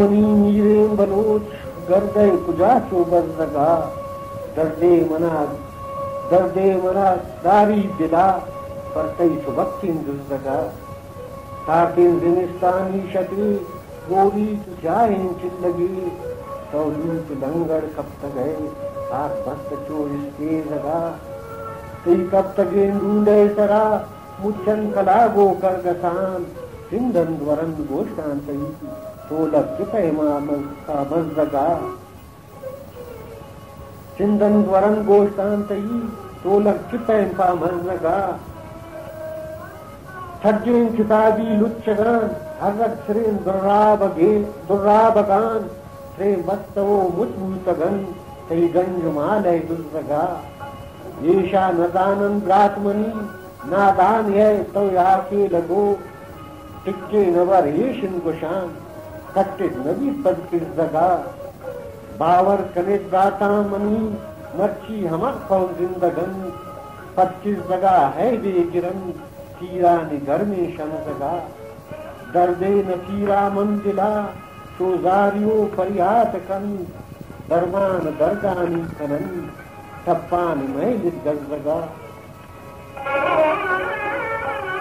money मीरे Bloch गर्दे कुजा चो बजगा दर्दे मना दारी दिला पर कई सुबक्तिन दुजगा ताकिन जिनिस्तानी शती गोरी तुझाइन चिल्लगी तौलूत लंगड़ कब तक गए हाथ भक्त चो इसके जगा कई कब तक ढूंढे सरा मुच्छन कलागो कर गसान सिंधन वरन गोशांत तो लग पैमा मजगा सिंधन वरन गोशांत तो लग पैमा मजगा सज्जिन किताबी लुच्चगान हजरत श्रेन दुर्राबगान श्रे मस्तवो मुचमुतगन कई गंज मालय दुर्जगा येषा नदानन ब्रात्मनी नादान है तो यहाँ के लगो टिक्के नवर येशिन गुशान कट्टित नदी पद किस जगा बावर कनित दाता मनी मच्छी हमर पौन जिंदगन 25 जगह है दे गिरन कीरा ने घर में शन जगा दर्दे न कीरा मंजिला सोजारियो फरियाद कन दरमान दरगानी कनन टप्पान में लिख जगा